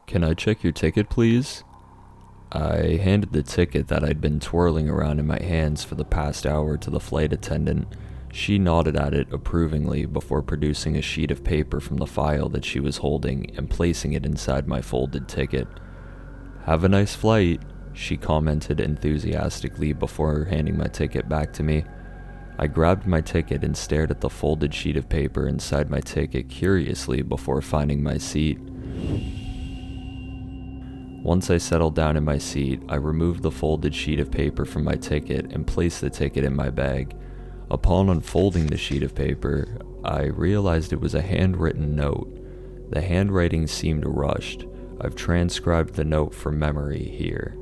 Can I check your ticket, please? I handed the ticket that I'd been twirling around in my hands for the past hour to the flight attendant. She nodded at it approvingly before producing a sheet of paper from the file that she was holding and placing it inside my folded ticket. "Have a nice flight," she commented enthusiastically before handing my ticket back to me. I grabbed my ticket and stared at the folded sheet of paper inside my ticket curiously before finding my seat. Once I settled down in my seat, I removed the folded sheet of paper from my ticket and placed the ticket in my bag. Upon unfolding the sheet of paper, I realized it was a handwritten note. The handwriting seemed rushed. I've transcribed the note from memory here.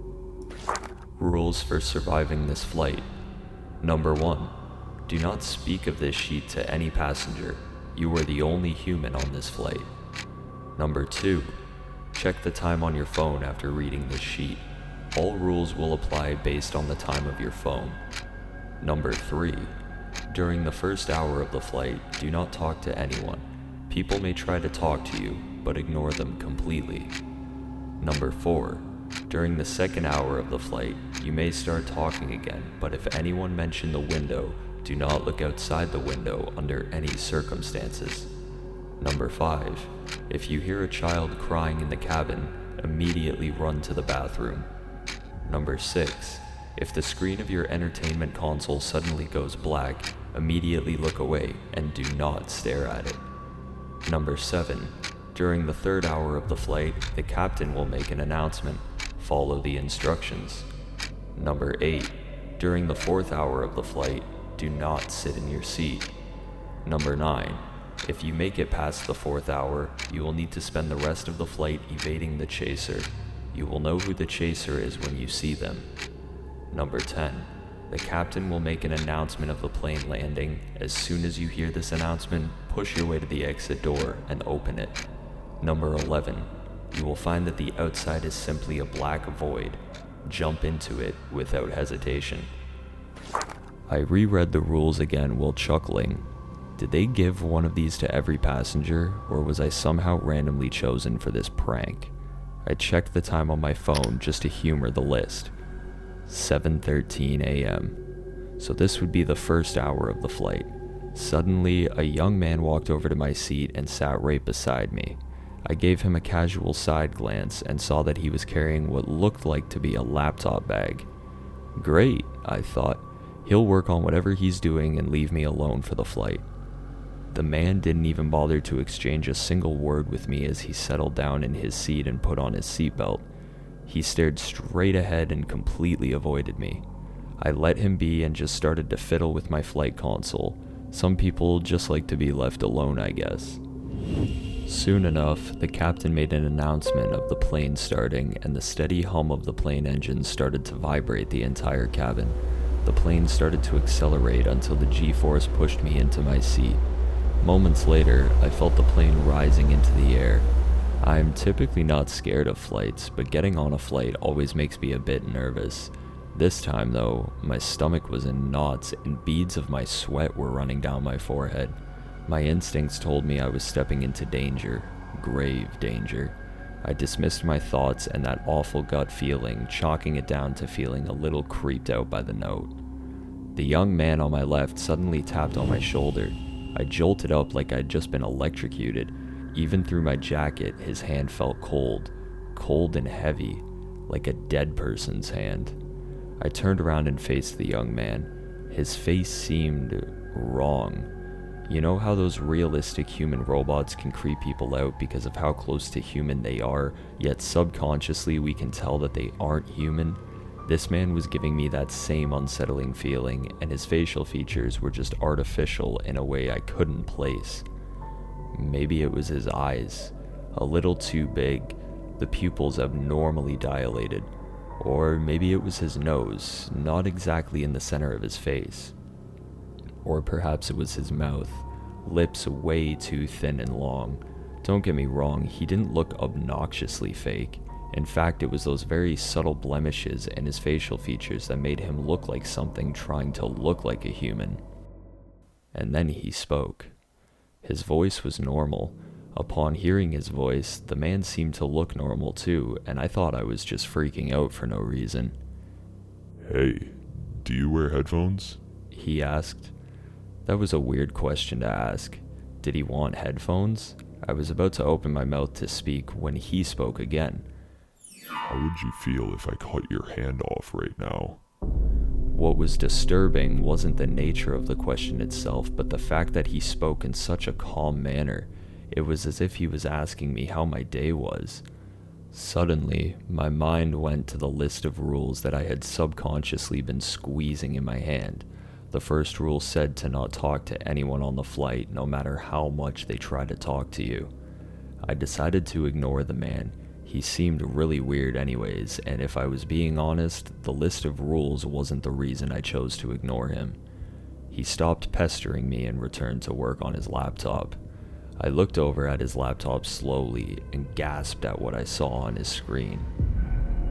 Rules for surviving this flight. Number 1. Do not speak of this sheet to any passenger. You are the only human on this flight. Number 2. Check the time on your phone after reading this sheet. All rules will apply based on the time of your phone. Number 3. During the first hour of the flight, do not talk to anyone. People may try to talk to you, but ignore them completely. Number 4. During the second hour of the flight, you may start talking again, but if anyone mentioned the window, do not look outside the window under any circumstances. Number 5. If you hear a child crying in the cabin, immediately run to the bathroom. Number 6. If the screen of your entertainment console suddenly goes black, immediately look away and do not stare at it. Number 7. During the third hour of the flight, the captain will make an announcement. Follow the instructions. Number 8. During the fourth hour of the flight, do not sit in your seat. Number 9. If you make it past the fourth hour, you will need to spend the rest of the flight evading the chaser. You will know who the chaser is when you see them. Number 10. The captain will make an announcement of the plane landing. As soon as you hear this announcement, push your way to the exit door and open it. Number 11. You will find that the outside is simply a black void. Jump into it without hesitation. I reread the rules again while chuckling. Did they give one of these to every passenger, or was I somehow randomly chosen for this prank? I checked the time on my phone just to humor the list. 7:13 a.m. So this would be the first hour of the flight. Suddenly, a young man walked over to my seat and sat right beside me. I gave him a casual side glance and saw that he was carrying what looked like to be a laptop bag. Great, I thought. He'll work on whatever he's doing and leave me alone for the flight. The man didn't even bother to exchange a single word with me as he settled down in his seat and put on his seatbelt. He stared straight ahead and completely avoided me. I let him be and just started to fiddle with my flight console. Some people just like to be left alone, I guess. Soon enough, the captain made an announcement of the plane starting, and the steady hum of the plane engine started to vibrate the entire cabin. The plane started to accelerate until the G-force pushed me into my seat. Moments later, I felt the plane rising into the air. I'm typically not scared of flights, but getting on a flight always makes me a bit nervous. This time though, my stomach was in knots and beads of my sweat were running down my forehead. My instincts told me I was stepping into danger, grave danger. I dismissed my thoughts and that awful gut feeling, chalking it down to feeling a little creeped out by the note. The young man on my left suddenly tapped on my shoulder. I jolted up like I'd just been electrocuted. Even through my jacket, his hand felt cold and heavy, like a dead person's hand. I turned around and faced the young man. His face seemed wrong. You know how those realistic human robots can creep people out because of how close to human they are, yet subconsciously we can tell that they aren't human? This man was giving me that same unsettling feeling, and his facial features were just artificial in a way I couldn't place. Maybe it was his eyes, a little too big, the pupils abnormally dilated. Or maybe it was his nose, not exactly in the center of his face. Or perhaps it was his mouth, lips way too thin and long. Don't get me wrong, he didn't look obnoxiously fake. In fact, it was those very subtle blemishes in his facial features that made him look like something trying to look like a human. And then he spoke. His voice was normal, Upon hearing his voice, the man seemed to look normal too, and I thought I was just freaking out for no reason. "Hey, do you wear headphones?" He asked. That was a weird question to ask. Did he want headphones? I was about to open my mouth to speak when he spoke again. "How would you feel if I cut your hand off right now?" What was disturbing wasn't the nature of the question itself, but the fact that he spoke in such a calm manner. It was as if he was asking me how my day was. Suddenly, my mind went to the list of rules that I had subconsciously been squeezing in my hand. The first rule said to not talk to anyone on the flight, no matter how much they try to talk to you. I decided to ignore the man. He seemed really weird anyways, and if I was being honest, the list of rules wasn't the reason I chose to ignore him. He stopped pestering me and returned to work on his laptop. I looked over at his laptop slowly and gasped at what I saw on his screen.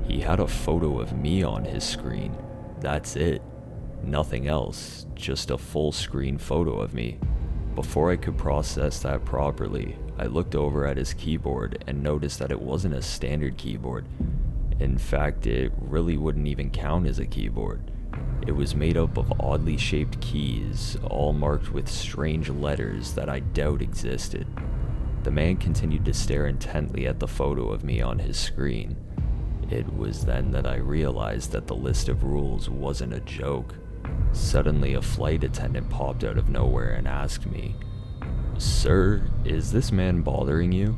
He had a photo of me on his screen. That's it. Nothing else, just a full screen photo of me. Before I could process that properly, I looked over at his keyboard and noticed that it wasn't a standard keyboard. In fact, it really wouldn't even count as a keyboard. It was made up of oddly shaped keys, all marked with strange letters that I doubt existed. The man continued to stare intently at the photo of me on his screen. It was then that I realized that the list of rules wasn't a joke. Suddenly, a flight attendant popped out of nowhere and asked me, "Sir, is this man bothering you?"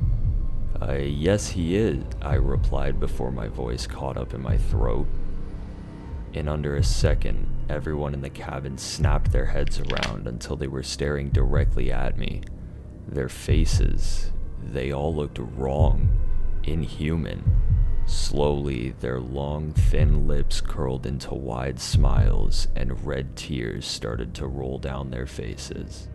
Yes, he is," I replied before my voice caught up in my throat. In under a second, everyone in the cabin snapped their heads around until they were staring directly at me. Their faces, they all looked wrong, inhuman. Slowly, their long, thin lips curled into wide smiles, and red tears started to roll down their faces.